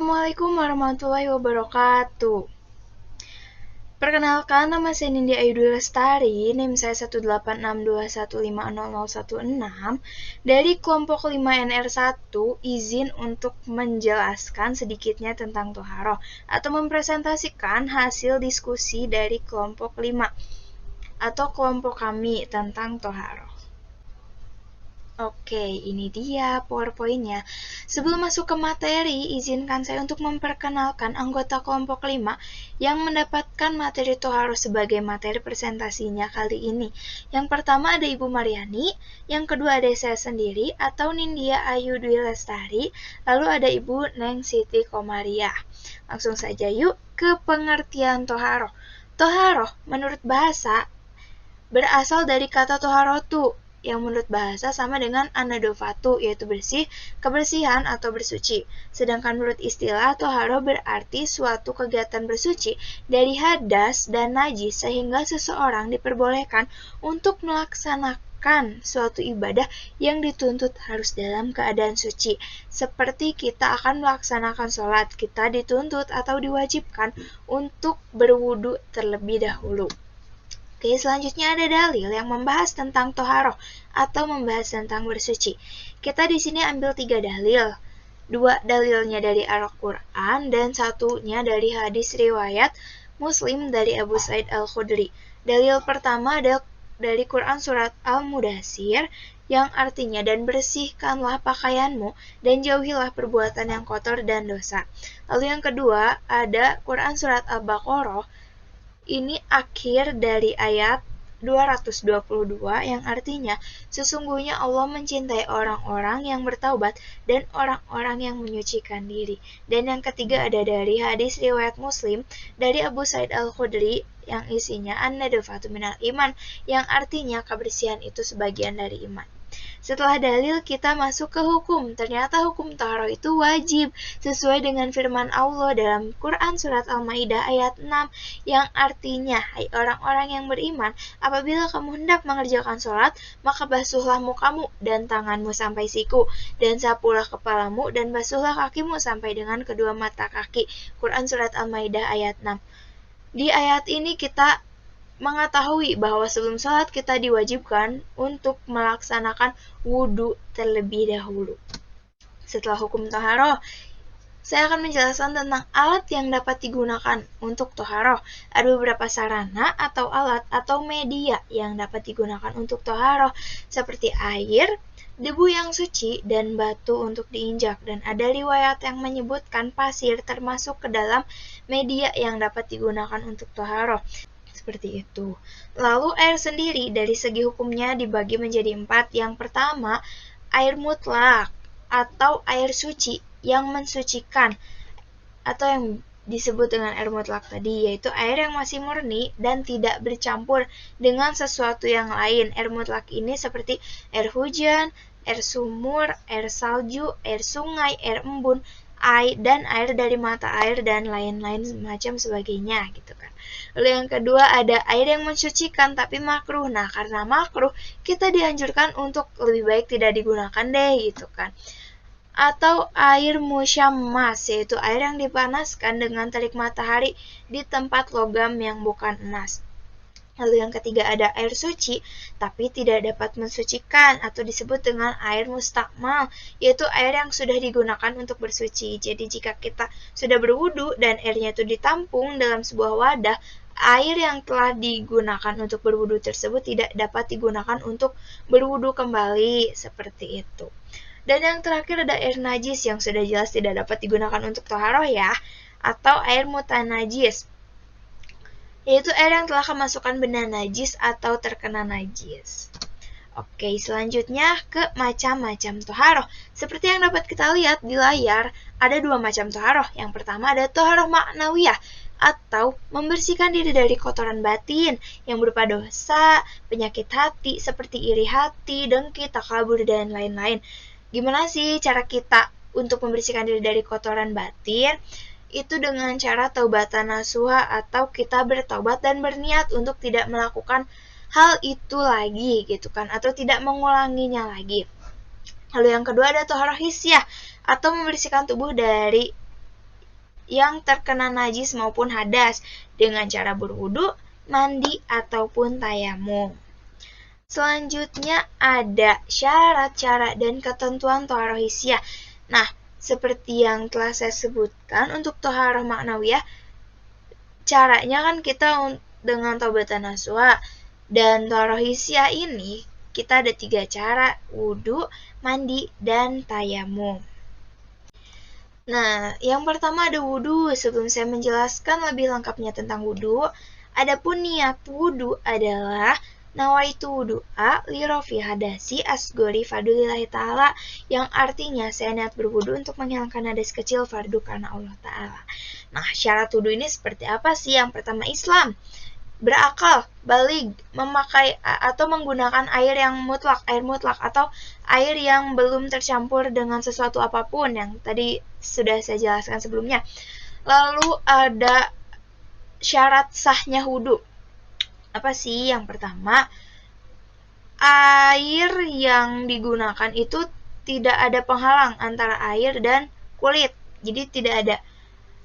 Assalamualaikum warahmatullahi wabarakatuh. Perkenalkan, nama saya Nindi Ayu Dwi Lestari, NIM saya 18621500016 dari kelompok 5 NR1. Izin untuk menjelaskan sedikitnya tentang Toharoh atau mempresentasikan hasil diskusi dari kelompok 5 atau kelompok kami tentang Toharoh. Oke, ini dia PowerPoint-nya. Sebelum masuk ke materi, izinkan saya untuk memperkenalkan anggota kelompok 5 yang mendapatkan materi Toharoh sebagai materi presentasinya kali ini. Yang pertama ada Ibu Mariani, yang kedua ada saya sendiri atau Nindya Ayu Dwi Lestari, lalu ada Ibu Neng Siti Komariah. Langsung saja yuk ke pengertian Toharoh. Toharoh menurut bahasa berasal dari kata toharotu, yang menurut bahasa sama dengan anadofatu, yaitu bersih, kebersihan, atau bersuci. Sedangkan menurut istilah, toharoh berarti suatu kegiatan bersuci dari hadas dan najis, sehingga seseorang diperbolehkan untuk melaksanakan suatu ibadah yang dituntut harus dalam keadaan suci. Seperti kita akan melaksanakan sholat, kita dituntut atau diwajibkan untuk berwudu terlebih dahulu. Oke, selanjutnya ada dalil yang membahas tentang toharoh atau membahas tentang bersuci. Kita di sini ambil 3 dalil. 2 dalilnya dari Al-Quran dan satunya dari hadis riwayat Muslim dari Abu Sa'id Al-Khudri. Dalil pertama ada dari Quran surat Al-Mudaththir yang artinya, dan bersihkanlah pakaianmu dan jauhilah perbuatan yang kotor dan dosa. Lalu yang kedua ada Quran surat Al-Baqarah. Ini akhir dari ayat 222 yang artinya, sesungguhnya Allah mencintai orang-orang yang bertaubat dan orang-orang yang menyucikan diri. Dan yang ketiga ada dari hadis riwayat Muslim dari Abu Sa'id Al-Khudri yang isinya an-nadafatu minal iman, yang artinya kebersihan itu sebagian dari iman. Setelah dalil, kita masuk ke hukum. Ternyata hukum toharoh itu wajib, sesuai dengan firman Allah dalam Quran surat Al-Maidah ayat 6, yang artinya, hai orang-orang yang beriman, apabila kamu hendak mengerjakan sholat, maka basuhlah mukamu dan tanganmu sampai siku, dan sapulah kepalamu dan basuhlah kakimu sampai dengan kedua mata kaki. Quran surat Al-Maidah ayat 6. Di ayat ini kita mengetahui bahwa sebelum sholat kita diwajibkan untuk melaksanakan wudhu terlebih dahulu. Setelah hukum toharoh, saya akan menjelaskan tentang alat yang dapat digunakan untuk toharoh. Ada beberapa sarana atau alat atau media yang dapat digunakan untuk toharoh, seperti air, debu yang suci, dan batu untuk diinjak. Dan ada riwayat yang menyebutkan pasir termasuk ke dalam media yang dapat digunakan untuk toharoh. Seperti itu. Lalu air sendiri dari segi hukumnya dibagi menjadi 4. Yang pertama, air mutlak atau air suci yang mensucikan, atau yang disebut dengan air mutlak tadi, yaitu air yang masih murni dan tidak bercampur dengan sesuatu yang lain. Air mutlak ini seperti air hujan, air sumur, air salju, air sungai, air embun, air dan air dari mata air, dan lain-lain macam sebagainya gitu kan. Lalu yang kedua ada air yang mensucikan tapi makruh. Nah, karena makruh kita dianjurkan untuk lebih baik tidak digunakan deh gitu kan. Atau air musyammas, yaitu air yang dipanaskan dengan terik matahari di tempat logam yang bukan emas. Lalu yang ketiga ada air suci, tapi tidak dapat mensucikan atau disebut dengan air mustakmal, yaitu air yang sudah digunakan untuk bersuci. Jadi jika kita sudah berwudu dan airnya itu ditampung dalam sebuah wadah, air yang telah digunakan untuk berwudu tersebut tidak dapat digunakan untuk berwudu kembali, seperti itu. Dan yang terakhir ada air najis yang sudah jelas tidak dapat digunakan untuk toharoh ya, atau air mutanajis, yaitu air yang telah kemasukan benda najis atau terkena najis. Oke, selanjutnya ke macam-macam toharoh. Seperti yang dapat kita lihat di layar, ada 2 macam toharoh. Yang pertama ada toharoh ma'nawiyah, atau membersihkan diri dari kotoran batin yang berupa dosa, penyakit hati seperti iri hati, dengki, takabur, dan lain-lain. Gimana sih cara kita untuk membersihkan diri dari kotoran batin? Itu dengan cara taubatan nasuha, atau kita bertaubat dan berniat untuk tidak melakukan hal itu lagi gitu kan, atau tidak mengulanginya lagi. Lalu yang kedua ada toharoh hisyah, atau membersihkan tubuh dari yang terkena najis maupun hadas dengan cara berwudu, mandi, ataupun tayamum. Selanjutnya ada syarat, cara, dan ketentuan toharoh hissiyah. Nah, seperti yang telah saya sebutkan, untuk toharoh ma'nawiyah, caranya kan kita dengan taubatan nasuha. Dan toharoh hissiyah ini, kita ada 3 cara, wudu, mandi, dan tayamum. Nah, yang pertama ada wudu. Sebelum saya menjelaskan lebih lengkapnya tentang wudu, adapun niat wudu adalah nawaitu wudu'a li rafi hadasi asgori fadulillahi ta'ala, yang artinya saya niat berwudu untuk menghilangkan hadas kecil fardu karena Allah Ta'ala. Nah, syarat wudu ini seperti apa sih? Yang pertama Islam, berakal, balig, memakai atau menggunakan air yang mutlak, air mutlak, atau air yang belum tercampur dengan sesuatu apapun yang tadi sudah saya jelaskan sebelumnya. Lalu ada syarat sahnya wudu. Apa sih? Yang pertama, air yang digunakan itu tidak ada penghalang antara air dan kulit. Jadi tidak ada,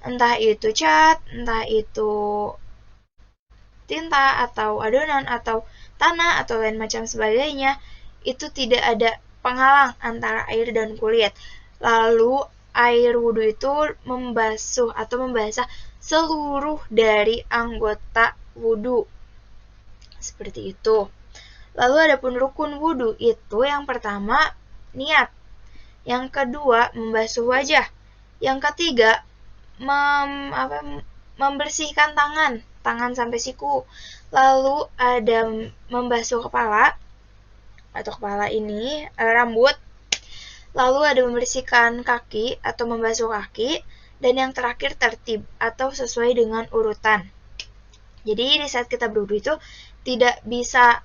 entah itu cat, entah itu tinta, atau adonan, atau tanah, atau lain macam sebagainya, itu tidak ada penghalang antara air dan kulit. Lalu air wudhu itu membasuh atau membasah seluruh dari anggota wudhu. Seperti itu. Lalu adapun rukun wudhu itu yang pertama niat, yang kedua membasuh wajah, yang ketiga membersihkan tangan sampai siku. Lalu ada membasuh kepala, atau kepala ini rambut. Lalu ada membersihkan kaki atau membasuh kaki, dan yang terakhir tertib atau sesuai dengan urutan. Jadi di saat kita berwudu itu tidak bisa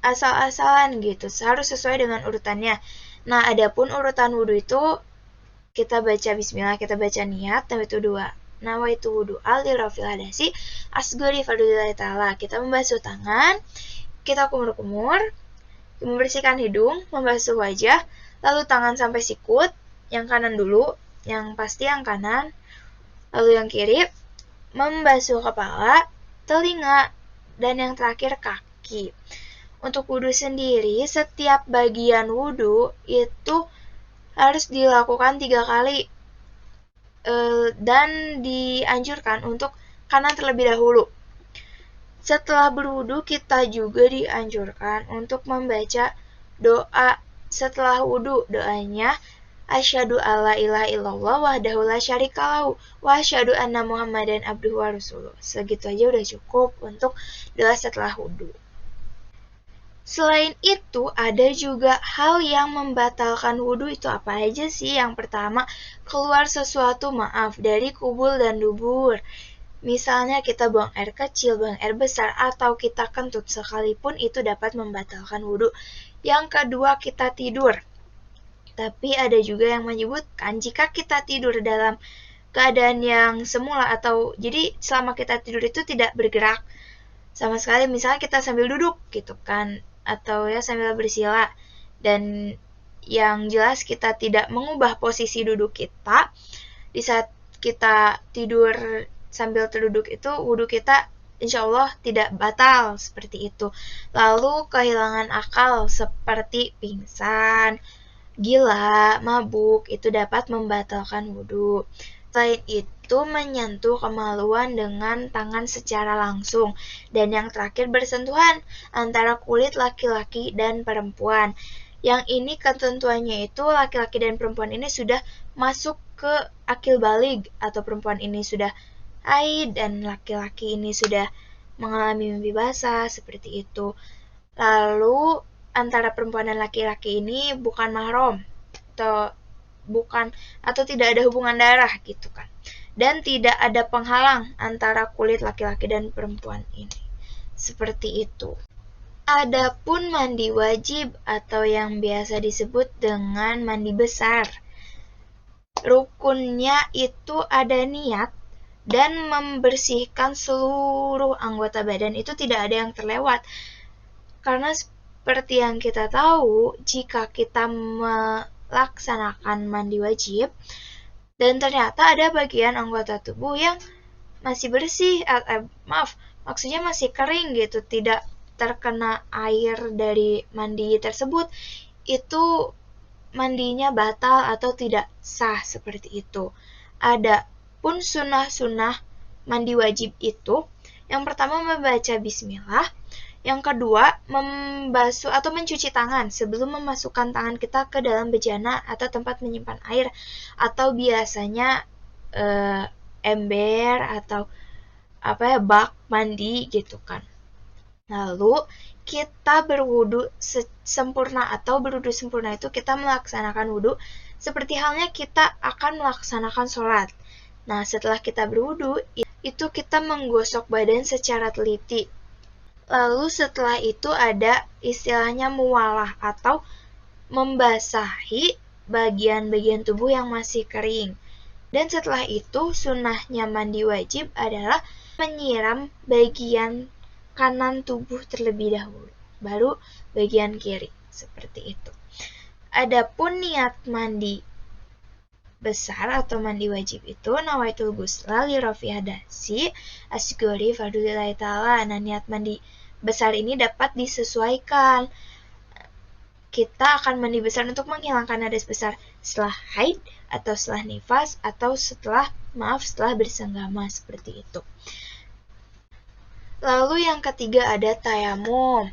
asal-asalan gitu, harus sesuai dengan urutannya. Nah, adapun urutan wudu itu kita baca bismillah, kita baca niat, nawaitu dua. Nawaitu wudu li rafil hadasi asgori fadulillahi ta'ala. Kita membasuh tangan, kita kumur-kumur, membersihkan hidung, membasuh wajah, lalu tangan sampai sikut, yang kanan dulu, yang pasti yang kanan, lalu yang kiri, membasuh kepala, telinga, dan yang terakhir kaki. Untuk wudhu sendiri, setiap bagian wudhu itu harus dilakukan 3 kali, dan dianjurkan untuk kanan terlebih dahulu. Setelah berwudu, kita juga dianjurkan untuk membaca doa setelah wudu. Doanya, asyhadu alla ilaha illallah wahdahu la syarikalahu wa asyhadu anna muhammadan abduhu wa rasuluh. Segitu aja udah cukup untuk doa setelah wudu. Selain itu, ada juga hal yang membatalkan wudhu. Itu apa aja sih? Yang pertama, keluar sesuatu dari kubul dan dubur. Misalnya kita buang air kecil, buang air besar, atau kita kentut sekalipun itu dapat membatalkan wudhu. Yang kedua, kita tidur. Tapi ada juga yang menyebutkan jika kita tidur dalam keadaan yang semula, atau jadi selama kita tidur itu tidak bergerak sama sekali, misalnya kita sambil duduk gitu kan, atau ya sambil bersila, dan yang jelas kita tidak mengubah posisi duduk kita di saat kita tidur sambil terduduk, itu wudhu kita insya Allah tidak batal seperti itu. Lalu kehilangan akal seperti pingsan, gila, mabuk, itu dapat membatalkan wudhu. Selain itu, menyentuh kemaluan dengan tangan secara langsung. Dan yang terakhir, bersentuhan antara kulit laki-laki dan perempuan. Yang ini ketentuannya itu laki-laki dan perempuan ini sudah masuk ke akil balig, atau perempuan ini sudah haid dan laki-laki ini sudah mengalami mimpi basah, seperti itu. Lalu antara perempuan dan laki-laki ini bukan mahram, atau tidak ada hubungan darah gitu kan, dan tidak ada penghalang antara kulit laki-laki dan perempuan ini, seperti itu. Adapun mandi wajib atau yang biasa disebut dengan mandi besar, rukunnya itu ada niat dan membersihkan seluruh anggota badan, itu tidak ada yang terlewat. Karena seperti yang kita tahu, jika kita melaksanakan mandi wajib, Dan ternyata ada bagian anggota tubuh yang masih bersih, maksudnya masih kering gitu, tidak terkena air dari mandi tersebut, itu mandinya batal atau tidak sah seperti itu. Ada pun sunnah-sunnah mandi wajib itu, yang pertama membaca bismillah, yang kedua membasuh atau mencuci tangan sebelum memasukkan tangan kita ke dalam bejana atau tempat menyimpan air, atau biasanya ember atau bak mandi gitu kan. Lalu kita berwudu sempurna, atau berwudu sempurna itu kita melaksanakan wudu seperti halnya kita akan melaksanakan sholat. Nah, setelah kita berwudu, itu kita menggosok badan secara teliti. Lalu setelah itu ada istilahnya muwalah atau membasahi bagian-bagian tubuh yang masih kering. Dan setelah itu sunnahnya mandi wajib adalah menyiram bagian kanan tubuh terlebih dahulu, baru bagian kiri, seperti itu. Adapun niat mandi besar atau mandi wajib itu nawaitul gusla li rafi hadasi asgori fardulillahi ta'ala. Nah, niat mandi besar ini dapat disesuaikan. Kita akan mandi besar untuk menghilangkan hadas besar setelah haid atau setelah nifas atau setelah bersenggama, seperti itu. Lalu yang ketiga ada tayamum.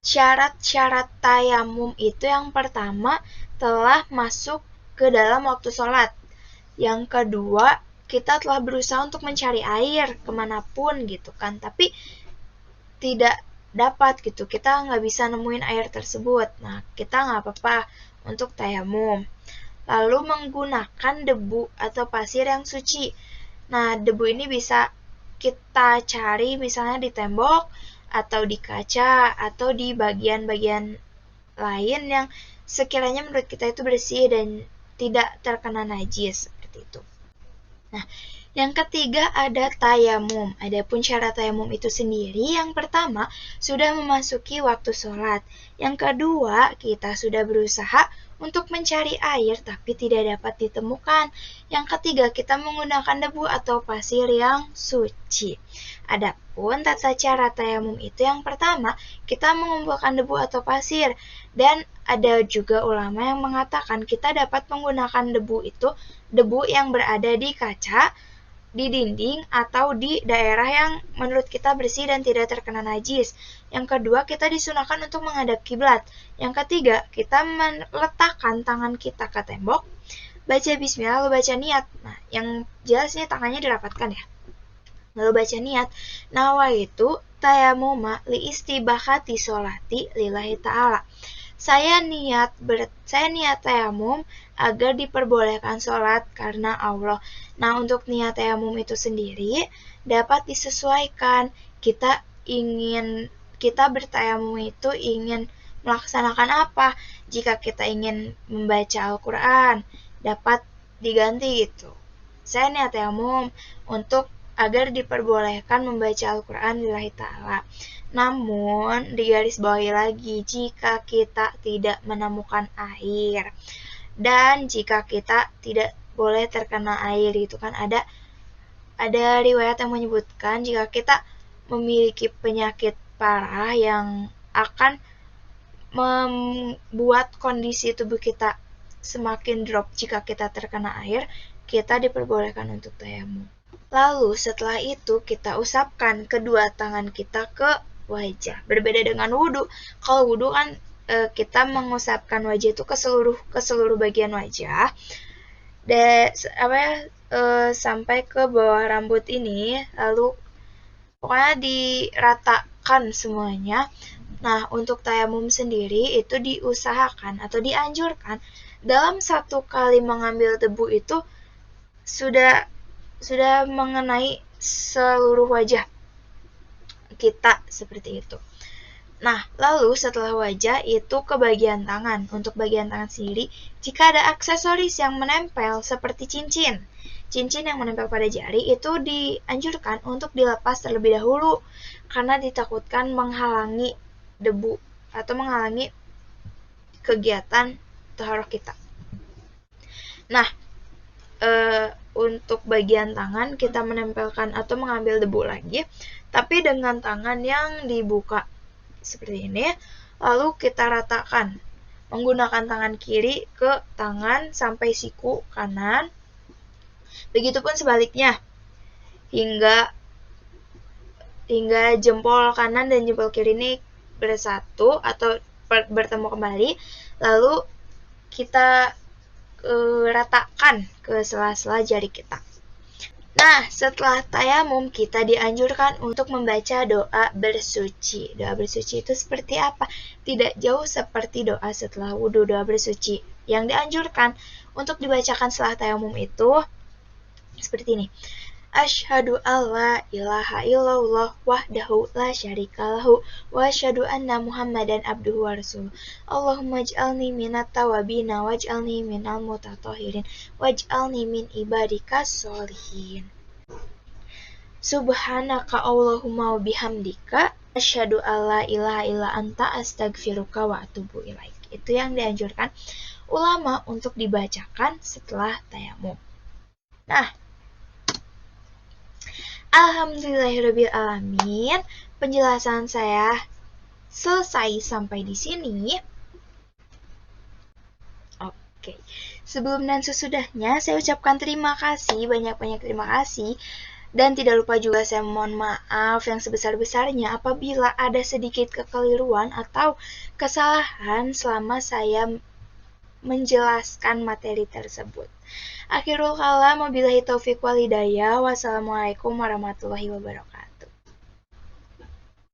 Syarat-syarat tayamum itu yang pertama telah masuk ke dalam waktu sholat. Yang kedua, kita telah berusaha untuk mencari air kemanapun gitu kan, tapi tidak dapat gitu, kita nggak bisa nemuin air tersebut. Nah, kita nggak apa-apa untuk tayamum. Lalu menggunakan debu atau pasir yang suci. Nah, debu ini bisa kita cari misalnya di tembok, atau di kaca, atau di bagian-bagian lain yang sekiranya menurut kita itu bersih dan tidak terkena najis, seperti itu. Nah, yang ketiga ada tayamum. Adapun syarat tayamum itu sendiri, yang pertama sudah memasuki waktu sholat. Yang kedua, kita sudah berusaha untuk mencari air tapi tidak dapat ditemukan. Yang ketiga, kita menggunakan debu atau pasir yang suci. Adapun tata cara tayamum itu, yang pertama kita mengumpulkan debu atau pasir, dan ada juga ulama yang mengatakan kita dapat menggunakan debu yang berada di kaca, di dinding, atau di daerah yang menurut kita bersih dan tidak terkena najis. Yang kedua, kita disunahkan untuk menghadap kiblat. Yang ketiga, kita meletakkan tangan kita ke tembok, baca bismillah, lalu baca niat. Nah, yang jelas ini tangannya dirapatkan ya. Lalu baca niat, nawaitu tayamuma li istibahati sholati lillahi ta'ala. Saya niat tayamum agar diperbolehkan sholat karena Allah. Nah, untuk niat tayamum itu sendiri dapat disesuaikan. Kita bertayamum itu ingin melaksanakan apa? Jika kita ingin membaca Al-Quran, dapat diganti gitu. Saya niat tayamum untuk agar diperbolehkan membaca Al-Quran lillahi ta'ala. Namun, digarisbawahi lagi, jika kita tidak menemukan air, dan jika kita tidak boleh terkena air, itu kan ada riwayat yang menyebutkan jika kita memiliki penyakit parah yang akan membuat kondisi tubuh kita semakin drop jika kita terkena air, kita diperbolehkan untuk tayamum. Lalu setelah itu kita usapkan kedua tangan kita ke wajah. Berbeda dengan wudhu. Kalau wudhu kan kita mengusapkan wajah itu ke seluruh bagian wajah, sampai ke bawah rambut ini, lalu pokoknya diratakan semuanya. Nah, untuk tayamum sendiri itu diusahakan atau dianjurkan dalam satu kali mengambil debu itu sudah mengenai seluruh wajah kita, seperti itu. Nah, lalu setelah wajah itu ke bagian tangan. Untuk bagian tangan sendiri, jika ada aksesoris yang menempel seperti cincin yang menempel pada jari, itu dianjurkan untuk dilepas terlebih dahulu karena ditakutkan menghalangi debu atau menghalangi kegiatan taharah kita. Nah, untuk bagian tangan kita menempelkan atau mengambil debu lagi, tapi dengan tangan yang dibuka seperti ini, lalu kita ratakan menggunakan tangan kiri ke tangan sampai siku kanan, begitupun sebaliknya hingga jempol kanan dan jempol kiri ini bersatu atau bertemu kembali, lalu kita ratakan ke sela-sela jari kita. Nah, setelah tayamum kita dianjurkan untuk membaca doa bersuci. Doa bersuci itu seperti apa? Tidak jauh seperti doa setelah wudhu. Doa bersuci yang dianjurkan untuk dibacakan setelah tayamum itu seperti ini. Asyhadu alla ilaha illallah wahdahu la syarikalahu wa asyhadu anna Muhammadan abduhu wa rasuluh. Allahumma ij'alni minat tawabina waj'alni minal mutatahhirin waj'alni min ibadikas sholihin. Subhanaka Allahumma wa bihamdika asyhadu alla ilaha illa anta astaghfiruka wa atubu ilaik. Itu yang dianjurkan ulama untuk dibacakan setelah tayamum. Nah, alhamdulillahirrabbilalamin, penjelasan saya selesai sampai di sini. Oke, sebelum dan sesudahnya saya ucapkan terima kasih, banyak-banyak terima kasih. Dan tidak lupa juga saya mohon maaf yang sebesar-besarnya apabila ada sedikit kekeliruan atau kesalahan selama saya menjelaskan materi tersebut. Akhirul kalam, wabillahi taufiq wal hidayah. Wassalamualaikum warahmatullahi wabarakatuh.